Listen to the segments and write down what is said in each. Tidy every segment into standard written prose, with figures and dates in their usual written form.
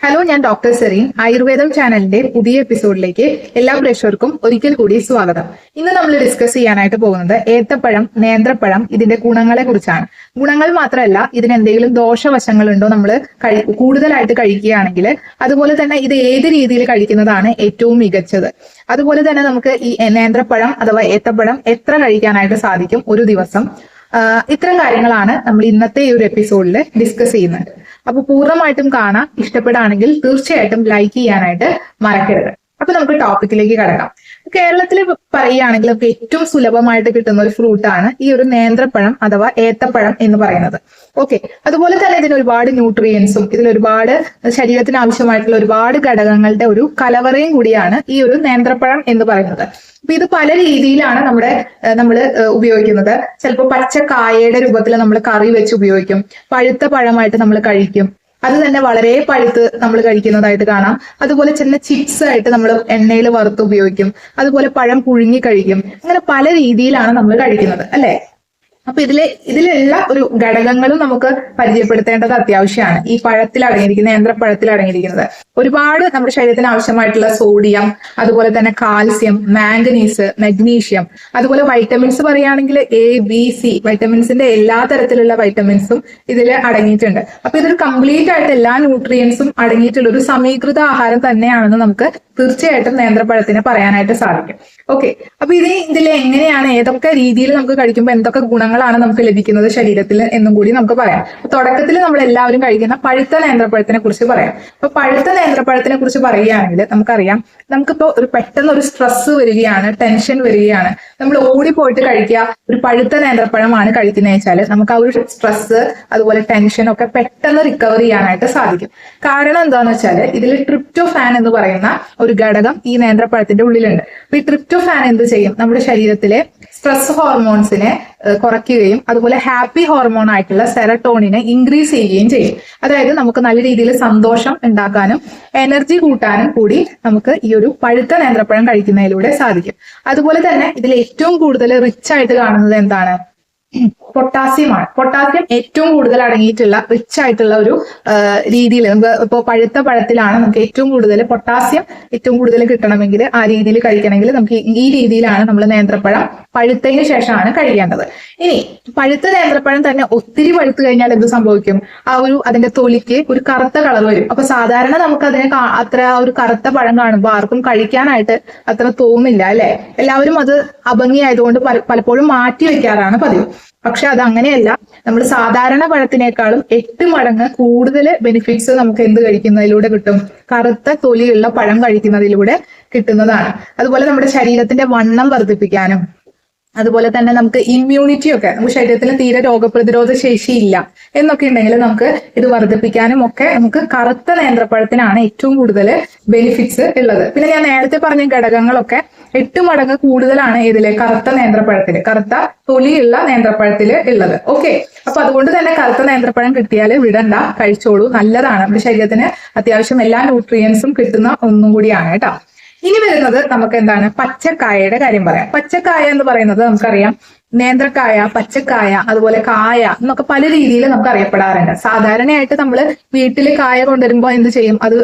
Hello, ഞാൻ doctor serine. ആയുർവേദം ചാനലിന്റെ പുതിയ എപ്പിസോഡിലേക്ക് എല്ലാ പ്രേക്ഷകർക്കും ഒരിക്കൽ കൂടി സ്വാഗതം. ഇന്ന് നമ്മൾ ഡിസ്കസ് ചെയ്യാനായിട്ട് പോകുന്നത് ഏത്തപ്പഴം, നേന്ത്രപ്പഴം, ഇതിന്റെ ഗുണങ്ങളെ കുറിച്ചാണ്. ഗുണങ്ങൾ മാത്രമല്ല, ഇതിന് എന്തെങ്കിലും ദോഷവശങ്ങളുണ്ടോ നമ്മൾ കൂടുതലായിട്ട് കഴിക്കുകയാണെങ്കിൽ, അതുപോലെ തന്നെ ഇത് ഏത് രീതിയിൽ കഴിക്കുന്നതാണ് ഏറ്റവും മികച്ചത്. അതുപോലെ തന്നെ നമുക്ക് ഈ നേന്ത്രപ്പഴം അഥവാ ഏത്തപ്പഴം എത്ര കഴിക്കാനായിട്ട് സാധിക്കും ഒരു ദിവസം. ഇത്തരം കാര്യങ്ങളാണ് നമ്മൾ ഇന്നത്തെ ഈ ഒരു എപ്പിസോഡിൽ ഡിസ്കസ് ചെയ്യുന്നത്. അപ്പൊ പൂർണ്ണമായിട്ടും കാണാം. ഇഷ്ടപ്പെടുകയാണെങ്കിൽ തീർച്ചയായിട്ടും ലൈക്ക് ചെയ്യാനായിട്ട് മറക്കരുത്. അപ്പൊ നമുക്ക് ടോപ്പിക്കിലേക്ക് കടക്കാം. കേരളത്തിൽ പറയുകയാണെങ്കിൽ നമുക്ക് ഏറ്റവും സുലഭമായിട്ട് കിട്ടുന്ന ഒരു ഫ്രൂട്ടാണ് ഈ ഒരു നേന്ത്രപ്പഴം അഥവാ ഏത്തപ്പഴം എന്ന് പറയുന്നത്. ഓക്കെ, അതുപോലെ തന്നെ ഇതിന് ഒരുപാട് ന്യൂട്രിയൻസും ഇതിൽ ഒരുപാട് ശരീരത്തിന് ആവശ്യമായിട്ടുള്ള ഒരുപാട് ഘടകങ്ങളുടെ ഒരു കലവറയും കൂടിയാണ് ഈ ഒരു നേന്ത്രപ്പഴം എന്ന് പറയുന്നത്. അപ്പൊ ഇത് പല രീതിയിലാണ് നമ്മൾ ഉപയോഗിക്കുന്നത്. ചിലപ്പോൾ പച്ചക്കായയുടെ രൂപത്തിൽ നമ്മൾ കറി വെച്ച് ഉപയോഗിക്കും. പഴുത്ത പഴമായിട്ട് നമ്മൾ കഴിക്കും. അത് തന്നെ വളരെ പഴുത്ത് നമ്മൾ കഴിക്കുന്നതായിട്ട് കാണാം. അതുപോലെ ചില ചിപ്സ് ആയിട്ട് നമ്മൾ എണ്ണയിൽ വറുത്ത് ഉപയോഗിക്കും. അതുപോലെ പഴം പുഴുങ്ങി കഴിക്കും. അങ്ങനെ പല രീതിയിലാണ് നമ്മൾ കഴിക്കുന്നത്, അല്ലെ? അപ്പൊ ഇതിലുള്ള ഒരു ഘടകങ്ങളും നമുക്ക് പരിചയപ്പെടുത്തേണ്ടത് അത്യാവശ്യമാണ്. ഈ പഴത്തിൽ അടങ്ങിയിരിക്കുന്ന നേന്ത്രപ്പഴത്തിൽ അടങ്ങിയിരിക്കുന്നത് ഒരുപാട് നമ്മുടെ ശരീരത്തിന് ആവശ്യമായിട്ടുള്ള സോഡിയം, അതുപോലെ തന്നെ കാൽസ്യം, മാംഗനീസ്, മഗ്നീഷ്യം, അതുപോലെ വൈറ്റമിൻസ് പറയുകയാണെങ്കിൽ A, B, C വൈറ്റമിൻസിന്റെ എല്ലാ തരത്തിലുള്ള വൈറ്റമിൻസും ഇതിൽ അടങ്ങിയിട്ടുണ്ട്. അപ്പൊ ഇതൊരു കംപ്ലീറ്റ് ആയിട്ട് എല്ലാ ന്യൂട്രിയൻസും അടങ്ങിയിട്ടുള്ള ഒരു സമീകൃത ആഹാരം തന്നെയാണെന്ന് നമുക്ക് തീർച്ചയായിട്ടും നേന്ത്രപ്പഴത്തിന് പറയാനായിട്ട് സാധിക്കും. ഓക്കെ, അപ്പൊ ഇതിൽ എങ്ങനെയാണ്, ഏതൊക്കെ രീതിയിൽ നമുക്ക് കഴിക്കുമ്പോൾ എന്തൊക്കെ ഗുണങ്ങളാണ് നമുക്ക് ലഭിക്കുന്നത് ശരീരത്തിൽ എന്നും കൂടി നമുക്ക് പറയാം. തുടക്കത്തിൽ നമ്മൾ എല്ലാവരും കഴിക്കുന്ന പഴുത്ത നേന്ത്രപ്പഴത്തിനെ കുറിച്ച് പറയാം. അപ്പൊ പഴുത്ത നേന്ത്രപ്പഴത്തിനെ കുറിച്ച് പറയുകയാണെങ്കിൽ നമുക്കറിയാം, നമുക്കിപ്പോ പെട്ടെന്ന് ഒരു സ്ട്രെസ് വരികയാണ്, ടെൻഷൻ വരികയാണ്, നമ്മൾ ഓടിപ്പോയിട്ട് കഴിക്കുക ഒരു പഴുത്ത നേന്ത്രപ്പഴമാണ് കഴിക്കുന്നത് വെച്ചാൽ നമുക്ക് ആ ഒരു സ്ട്രെസ് അതുപോലെ ടെൻഷൻ ഒക്കെ പെട്ടെന്ന് റിക്കവർ ചെയ്യാനായിട്ട് സാധിക്കും. കാരണം എന്താന്ന് വെച്ചാൽ ഇതിൽ ട്രിപ്റ്റോഫാൻ എന്ന് പറയുന്ന ഒരു ഘടകം ഈ നേന്ത്രപ്പഴത്തിന്റെ ഉള്ളിലുണ്ട്. അപ്പൊ ഈ ട്രിപ്റ്റോഫാൻ എന്ത് ചെയ്യും, നമ്മുടെ ശരീരത്തിലെ സ്ട്രെസ് ഹോർമോൺസിനെ കുറയ്ക്കുകയും അതുപോലെ ഹാപ്പി ഹോർമോൺ ആയിട്ടുള്ള സെറട്ടോണിനെ ഇൻക്രീസ് ചെയ്യുകയും ചെയ്യും. അതായത് നമുക്ക് നല്ല രീതിയിൽ സന്തോഷം ഉണ്ടാക്കാനും എനർജി കൂട്ടാനും കൂടി നമുക്ക് ഈ ഒരു പഴുത്ത നേന്ത്രപ്പഴം കഴിക്കുന്നതിലൂടെ സാധിക്കും. അതുപോലെ തന്നെ ഇതിൽ ഏറ്റവും കൂടുതൽ റിച്ച് ആയിട്ട് കാണുന്നത് എന്താണ്? പൊട്ടാസ്യമാണ്. പൊട്ടാസ്യം ഏറ്റവും കൂടുതൽ അടങ്ങിയിട്ടുള്ള റിച്ച് ആയിട്ടുള്ള ഒരു രീതിയിൽ ഇപ്പോൾ പഴുത്ത പഴത്തിലാണ് നമുക്ക് ഏറ്റവും കൂടുതൽ പൊട്ടാസ്യം ഏറ്റവും കൂടുതൽ കിട്ടണമെങ്കിൽ ആ രീതിയിൽ കഴിക്കണമെങ്കിൽ നമുക്ക് ഈ രീതിയിലാണ് നമ്മൾ നേന്ത്രപ്പഴം പഴുത്തതിന് ശേഷമാണ് കഴിക്കേണ്ടത്. ഇനി പഴുത്ത നേന്ത്രപ്പഴം തന്നെ ഒത്തിരി പഴുത്തു കഴിഞ്ഞാൽ എന്ത് സംഭവിക്കും? അതിന്റെ തൊലിക്ക് ഒരു കറുത്ത കളർ വരും. അപ്പൊ സാധാരണ നമുക്ക് അതിനെ അത്ര ഒരു കറുത്ത പഴം കാണുമ്പോൾ ആർക്കും കഴിക്കാനായിട്ട് അത്ര തോന്നില്ല, അല്ലെ? എല്ലാവരും അത് അഭംഗിയായതുകൊണ്ട് പലപ്പോഴും മാറ്റി വെക്കാറാണ് പതിവ്. പക്ഷെ അത് അങ്ങനെയല്ല. നമ്മൾ സാധാരണ പഴത്തിനേക്കാളും 8 മടങ്ങ് കൂടുതൽ ബെനിഫിറ്റ്സ് നമുക്ക് എന്ത് കഴിക്കുന്നതിലൂടെ കിട്ടും? കറുത്ത തൊലിയുള്ള പഴം കഴിക്കുന്നതിലൂടെ കിട്ടുന്നതാണ്. അതുപോലെ നമ്മുടെ ശരീരത്തിന്റെ വണ്ണം വർദ്ധിപ്പിക്കാനും അതുപോലെ തന്നെ നമുക്ക് ഇമ്മ്യൂണിറ്റി ഒക്കെ, നമുക്ക് ശരീരത്തിന് തീരെ രോഗപ്രതിരോധ ശേഷി ഇല്ല എന്നൊക്കെ ഉണ്ടെങ്കിൽ നമുക്ക് ഇത് വർദ്ധിപ്പിക്കാനും ഒക്കെ നമുക്ക് കറുത്ത നേന്ത്രപ്പഴത്തിനാണ് ഏറ്റവും കൂടുതൽ ബെനിഫിറ്റ്സ് ഉള്ളത്. പിന്നെ ഞാൻ നേരത്തെ പറഞ്ഞ ഘടകങ്ങളൊക്കെ 8 മടങ്ങ് കൂടുതലാണ് ഇതിലെ കറുത്ത നേന്ത്രപ്പഴത്തില്, കറുത്ത തൊലിയുള്ള നേന്ത്രപ്പഴത്തില് ഉള്ളത്. ഓക്കെ, അപ്പൊ അതുകൊണ്ട് തന്നെ കറുത്ത നേന്ത്രപ്പഴം കിട്ടിയാൽ വിടണ്ട, കഴിച്ചോളൂ, നല്ലതാണ്. നമ്മുടെ ശരീരത്തിന് അത്യാവശ്യം എല്ലാ ന്യൂട്രിയൻസും കിട്ടുന്ന ഒന്നും കൂടിയാണ് കേട്ടോ. ഇനി വരുന്നത് നമുക്ക് എന്താണ്? പച്ചക്കായയുടെ കാര്യം പറയാം. പച്ചക്കായ എന്ന് പറയുന്നത് നമുക്കറിയാം, നേന്ത്രക്കായ, പച്ചക്കായ, അതുപോലെ കായ എന്നൊക്കെ പല രീതിയിൽ നമുക്ക് അറിയപ്പെടാറുണ്ട്. സാധാരണയായിട്ട് നമ്മൾ വീട്ടിൽ കായ കൊണ്ടുവരുമ്പോൾ എന്ത് ചെയ്യും? അത്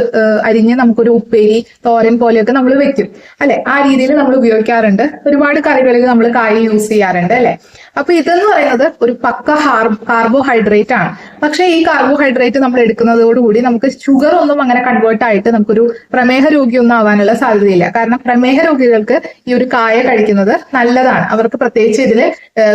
അരിഞ്ഞ് നമുക്കൊരു ഉപ്പേരി, തോരൻ പോലെയൊക്കെ നമ്മൾ വെക്കും, അല്ലെ? ആ രീതിയിൽ നമ്മൾ ഉപയോഗിക്കാറുണ്ട്. ഒരുപാട് കറികളിൽ നമ്മൾ കായ യൂസ് ചെയ്യാറുണ്ട്, അല്ലെ? അപ്പൊ ഇതെന്ന് പറയുന്നത് ഒരു പക്ക കാർബോഹൈഡ്രേറ്റ് ആണ്. പക്ഷെ ഈ കാർബോഹൈഡ്രേറ്റ് നമ്മൾ എടുക്കുന്നതോടുകൂടി നമുക്ക് ഷുഗർ ഒന്നും അങ്ങനെ കൺവേർട്ട് ആയിട്ട് നമുക്കൊരു പ്രമേഹ രോഗിയൊന്നും ആവാനുള്ള സാധ്യതയില്ല. കാരണം പ്രമേഹ രോഗികൾക്ക് ഈ ഒരു കായ കഴിക്കുന്നത് നല്ലതാണ്. അവർക്ക് പ്രത്യേകിച്ച് ഇതിൽ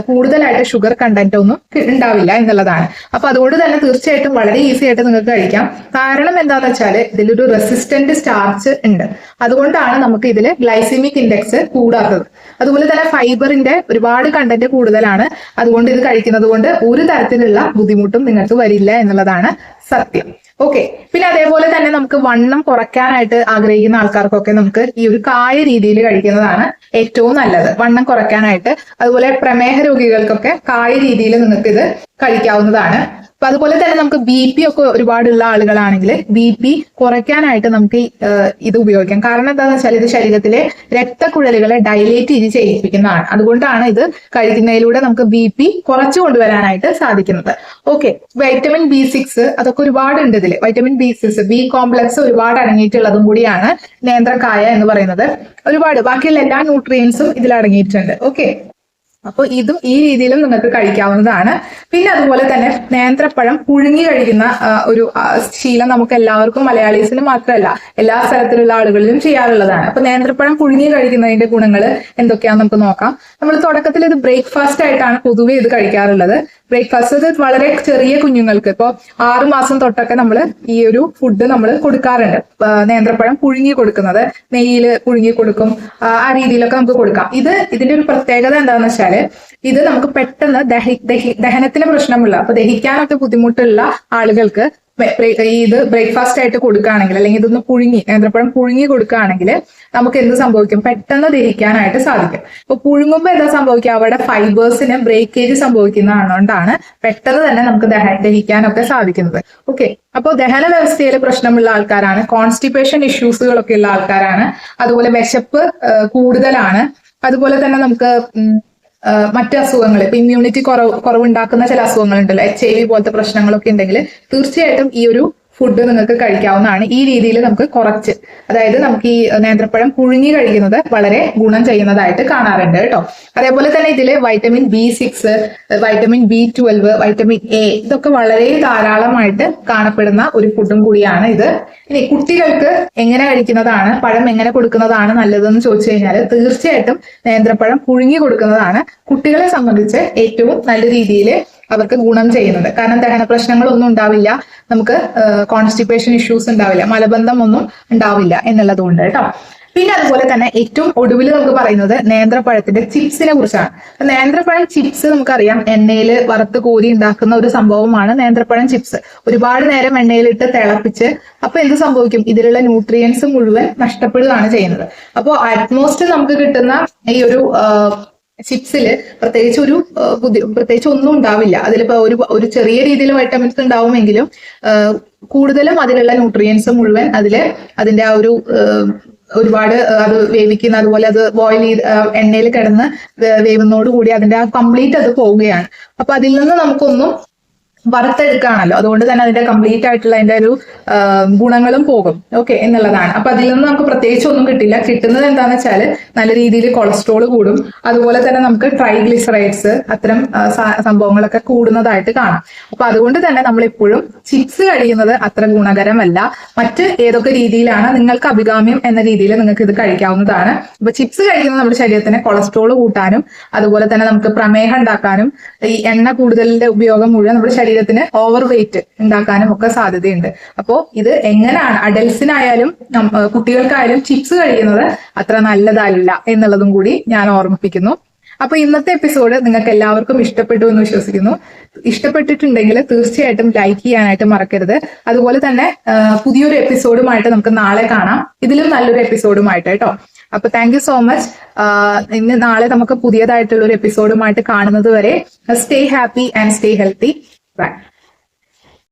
കൂടുതലായിട്ട് ഷുഗർ കണ്ടന്റ് ഒന്നും ഉണ്ടാവില്ല എന്നുള്ളതാണ്. അപ്പൊ അതുകൊണ്ട് തന്നെ തീർച്ചയായിട്ടും വളരെ ഈസി ആയിട്ട് നിങ്ങൾക്ക് കഴിക്കാം. കാരണം എന്താണെന്ന് വെച്ചാൽ ഇതിലൊരു റെസിസ്റ്റന്റ് സ്റ്റാർച്ച് ഉണ്ട്. അതുകൊണ്ടാണ് നമുക്ക് ഇതിൽ ഗ്ലൈസിമിക് ഇൻഡെക്സ് കൂടാത്തത്. അതുപോലെ തന്നെ ഫൈബറിന്റെ ഒരുപാട് കണ്ടന്റ് കൂടുതലാണ്. അതുകൊണ്ട് ഇത് കഴിക്കുന്നത് കൊണ്ട് ഒരു തരത്തിലുള്ള ബുദ്ധിമുട്ടും നിങ്ങൾക്ക് വരില്ല എന്നുള്ളതാണ് സത്യം. ഓക്കെ, പിന്നെ അതേപോലെ തന്നെ നമുക്ക് വണ്ണം കുറയ്ക്കാനായിട്ട് ആഗ്രഹിക്കുന്ന ആൾക്കാർക്കൊക്കെ നമുക്ക് ഈ ഒരു കായ രീതിയിൽ കഴിക്കുന്നതാണ് ഏറ്റവും നല്ലത്, വണ്ണം കുറയ്ക്കാനായിട്ട്. അതുപോലെ പ്രമേഹ രോഗികൾക്കൊക്കെ കായ രീതിയിൽ നിങ്ങൾക്ക് ഇത് കഴിക്കാവുന്നതാണ്. അപ്പൊ അതുപോലെ തന്നെ നമുക്ക് BP ഒക്കെ ഒരുപാടുള്ള ആളുകളാണെങ്കിൽ BP കുറയ്ക്കാനായിട്ട് നമുക്ക് ഇത് ഉപയോഗിക്കാം. കാരണം എന്താണെന്ന് വെച്ചാൽ ഇത് ശരീരത്തിലെ രക്തക്കുഴലുകളെ ഡൈലേറ്റ് ചെയ്യിപ്പിക്കുന്നതാണ്. അതുകൊണ്ടാണ് ഇത് കഴിക്കുന്നതിലൂടെ നമുക്ക് BP കുറച്ചു കൊണ്ടുവരാനായിട്ട് സാധിക്കുന്നത്. ഓക്കെ, വൈറ്റമിൻ B6 അതൊക്കെ ഒരുപാടുണ്ട് ഇതിൽ. വൈറ്റമിൻ B6 B കോംപ്ലക്സ് ഒരുപാട് അടങ്ങിയിട്ടുള്ളതും കൂടിയാണ് നേന്ത്രക്കായ എന്ന് പറയുന്നത്. ഒരുപാട് ബാക്കിയുള്ള എല്ലാ ന്യൂട്രിയൻസും ഇതിൽ അടങ്ങിയിട്ടുണ്ട്. ഓക്കെ, അപ്പോൾ ഇതും ഈ രീതിയിലും നിങ്ങൾക്ക് കഴിക്കാവുന്നതാണ്. പിന്നെ അതുപോലെ തന്നെ നേന്ത്രപ്പഴം പുഴുങ്ങി കഴിക്കുന്ന ഒരു ശീലം നമുക്ക് എല്ലാവർക്കും, മലയാളീസിന് മാത്രമല്ല എല്ലാ സ്ഥലത്തിലുള്ള ആളുകളിലും ചെയ്യാറുള്ളതാണ്. അപ്പൊ നേന്ത്രപ്പഴം പുഴുങ്ങി കഴിക്കുന്നതിന്റെ ഗുണങ്ങൾ എന്തൊക്കെയാണെന്ന് നമുക്ക് നോക്കാം. നമ്മൾ തുടക്കത്തിൽ ഇത് ബ്രേക്ക്ഫാസ്റ്റ് ആയിട്ടാണ് പൊതുവെ ഇത് കഴിക്കാറുള്ളത്. ബ്രേക്ക്ഫാസ്റ്റ് ഇത് വളരെ ചെറിയ കുഞ്ഞുങ്ങൾക്ക് ഇപ്പോൾ 6 മാസം തൊട്ടൊക്കെ നമ്മൾ ഈ ഒരു ഫുഡ് നമ്മൾ കൊടുക്കാറുണ്ട്. നേന്ത്രപ്പഴം പുഴുങ്ങി കൊടുക്കുന്നത്, നെയ്യിൽ പുഴുങ്ങി കൊടുക്കും, ആ രീതിയിലൊക്കെ നമുക്ക് കൊടുക്കാം. ഇതിന്റെ ഒരു പ്രത്യേകത എന്താണെന്ന് വെച്ചാൽ ഇത് നമുക്ക് പെട്ടെന്ന് ദഹനത്തിന് പ്രശ്നമുള്ള, അപ്പൊ ദഹിക്കാനൊക്കെ ബുദ്ധിമുട്ടുള്ള ആളുകൾക്ക് ഇത് ബ്രേക്ക്ഫാസ്റ്റ് ആയിട്ട് കൊടുക്കുകയാണെങ്കിൽ, അല്ലെങ്കിൽ ഇതൊന്ന് നേന്ത്രപ്പഴം പുഴുങ്ങി കൊടുക്കുകയാണെങ്കിൽ നമുക്ക് എന്ത് സംഭവിക്കും, പെട്ടെന്ന് ദഹിക്കാനായിട്ട് സാധിക്കും. ഇപ്പൊ പുഴുങ്ങുമ്പോൾ എന്താ സംഭവിക്കുക, അവിടെ ഫൈബേഴ്സിന് ബ്രേക്കേജ് സംഭവിക്കുന്നതുകൊണ്ടാണ് പെട്ടെന്ന് തന്നെ നമുക്ക് ദഹിക്കാനൊക്കെ സാധിക്കുന്നത്. ഓക്കെ, അപ്പോൾ ദഹന വ്യവസ്ഥയിൽ പ്രശ്നമുള്ള ആൾക്കാരാണ്, കോൺസ്റ്റിപ്പേഷൻ ഇഷ്യൂസുകളൊക്കെ ഉള്ള ആൾക്കാരാണ്, അതുപോലെ വിശപ്പ് കൂടുതലാണ്, അതുപോലെ തന്നെ നമുക്ക് മറ്റ് അസുഖങ്ങൾ, ഇപ്പൊ ഇമ്മ്യൂണിറ്റി കുറവുണ്ടാക്കുന്ന ചില അസുഖങ്ങളുണ്ടല്ലോ, HIV പോലത്തെ പ്രശ്നങ്ങളൊക്കെ ഉണ്ടെങ്കിൽ തീർച്ചയായിട്ടും ഈ ഒരു ഫുഡ് നിങ്ങൾക്ക് കഴിക്കാവുന്നതാണ്. ഈ രീതിയിൽ നമുക്ക് കുറച്ച്, അതായത് നമുക്ക് ഈ നേന്ത്രപ്പഴം പുഴുങ്ങി കഴിക്കുന്നത് വളരെ ഗുണം ചെയ്യുന്നതായിട്ട് കാണാറുണ്ട് കേട്ടോ. അതേപോലെ തന്നെ ഇതില് vitamin B6, vitamin B12, vitamin A ഇതൊക്കെ വളരെ ധാരാളമായിട്ട് കാണപ്പെടുന്ന ഒരു ഫുഡും കൂടിയാണ് ഇത്. ഇനി കുട്ടികൾക്ക് എങ്ങനെ കഴിക്കുന്നതാണ്, പഴം എങ്ങനെ കൊടുക്കുന്നതാണ് നല്ലതെന്ന് ചോദിച്ചു കഴിഞ്ഞാൽ തീർച്ചയായിട്ടും നേന്ത്രപ്പഴം പുഴുങ്ങി കൊടുക്കുന്നതാണ് കുട്ടികളെ സംബന്ധിച്ച് ഏറ്റവും നല്ല രീതിയിൽ അവർക്ക് ഗുണം ചെയ്യുന്നത്. കാരണം ദഹന പ്രശ്നങ്ങളൊന്നും ഉണ്ടാവില്ല, നമുക്ക് കോൺസ്റ്റിപ്പേഷൻ ഇഷ്യൂസ് ഉണ്ടാവില്ല, മലബന്ധം ഒന്നും ഉണ്ടാവില്ല എന്നുള്ളത് കൊണ്ട് കേട്ടോ. പിന്നെ അതുപോലെ തന്നെ ഏറ്റവും ഒടുവിൽ നമുക്ക് പറയുന്നത് നേന്ത്രപ്പഴത്തിന്റെ ചിപ്സിനെ കുറിച്ചാണ്. നേന്ത്രപ്പഴം ചിപ്സ് നമുക്കറിയാം, എണ്ണയിൽ വറുത്ത് കോരി ഉണ്ടാക്കുന്ന ഒരു സംഭവമാണ് നേന്ത്രപ്പഴം ചിപ്സ്. ഒരുപാട് നേരം എണ്ണയിലിട്ട് തിളപ്പിച്ച്, അപ്പൊ എന്ത് സംഭവിക്കും, ഇതിലുള്ള ന്യൂട്രിയൻസ് മുഴുവൻ നഷ്ടപ്പെടുകയാണ് ചെയ്യുന്നത്. അപ്പോൾ അറ്റ്മോസ്റ്റ് നമുക്ക് കിട്ടുന്ന ഈ ഒരു ചിപ്സിൽ പ്രത്യേകിച്ച് ഒന്നും ഉണ്ടാവില്ല. അതിലിപ്പോ ഒരു ചെറിയ രീതിയിൽ വൈറ്റമിൻസ് ഉണ്ടാവുമെങ്കിലും കൂടുതലും അതിലുള്ള ന്യൂട്രിയൻസ് മുഴുവൻ അതിന്റെ ആ ഒരു ഒരുപാട് അത് വേവിക്കുന്ന, അതുപോലെ അത് ബോയിൽ ചെയ്ത് എണ്ണയിൽ കിടന്ന് വേവുന്നതോടുകൂടി അതിന്റെ ആ കംപ്ലീറ്റ് അത് പോവുകയാണ്. അപ്പൊ അതിൽ നിന്ന് നമുക്കൊന്നും വറുത്തെടുക്കുകയാണല്ലോ, അതുകൊണ്ട് തന്നെ അതിന്റെ കംപ്ലീറ്റ് ആയിട്ടുള്ള അതിന്റെ ഒരു ഗുണങ്ങളും പോകും. ഓക്കെ എന്നുള്ളതാണ്. അപ്പൊ അതിൽ നിന്ന് നമുക്ക് പ്രത്യേകിച്ച് ഒന്നും കിട്ടില്ല. കിട്ടുന്നത് എന്താണെന്ന് വെച്ചാൽ നല്ല രീതിയിൽ കൊളസ്ട്രോൾ കൂടും, അതുപോലെ തന്നെ നമുക്ക് ട്രൈഗ്ലിസറൈഡ്സ് അത്തരം സംഭവങ്ങളൊക്കെ കൂടുന്നതായിട്ട് കാണാം. അപ്പൊ അതുകൊണ്ട് തന്നെ നമ്മൾ എപ്പോഴും ചിപ്സ് കഴിക്കുന്നത് അത്ര ഗുണകരമല്ല. മറ്റ് ഏതൊക്കെ രീതിയിലാണ് നിങ്ങൾക്ക് അഭികാമ്യം എന്ന രീതിയിൽ നിങ്ങൾക്ക് ഇത് കഴിക്കാവുന്നതാണ്. അപ്പൊ ചിപ്സ് കഴിക്കുന്നത് നമ്മുടെ ശരീരത്തിന് കൊളസ്ട്രോൾ കൂട്ടാനും, അതുപോലെ തന്നെ നമുക്ക് പ്രമേഹം ഉണ്ടാക്കാനും, ഈ എണ്ണ കൂടുതലിന്റെ ഉപയോഗം മുഴുവൻ നമ്മുടെ ശരീരത്തിന് ഓവർ വെയിറ്റ് ഉണ്ടാക്കാനും ഒക്കെ സാധ്യതയുണ്ട്. അപ്പോൾ ഇത് എങ്ങനെയാണ് അഡൽസിനായാലും കുട്ടികൾക്കായാലും ചിപ്സ് കഴിക്കുന്നത് അത്ര നല്ലതല്ല എന്നുള്ളതും കൂടി ഞാൻ ഓർമ്മിപ്പിക്കുന്നു. അപ്പൊ ഇന്നത്തെ എപ്പിസോഡ് നിങ്ങൾക്ക് എല്ലാവർക്കും ഇഷ്ടപ്പെട്ടു എന്ന് വിശ്വസിക്കുന്നു. ഇഷ്ടപ്പെട്ടിട്ടുണ്ടെങ്കിൽ തീർച്ചയായിട്ടും ലൈക്ക് ചെയ്യാനായിട്ട് മറക്കരുത്. അതുപോലെ തന്നെ പുതിയൊരു എപ്പിസോഡുമായിട്ട് നമുക്ക് നാളെ കാണാം, ഇതിലും നല്ലൊരു എപ്പിസോഡുമായിട്ട് കേട്ടോ. അപ്പൊ താങ്ക് യു സോ മച്ച്. ഇന്ന് നാളെ നമുക്ക് പുതിയതായിട്ടുള്ള ഒരു എപ്പിസോഡുമായിട്ട് കാണുന്നത് വരെ stay happy and stay healthy. Bye.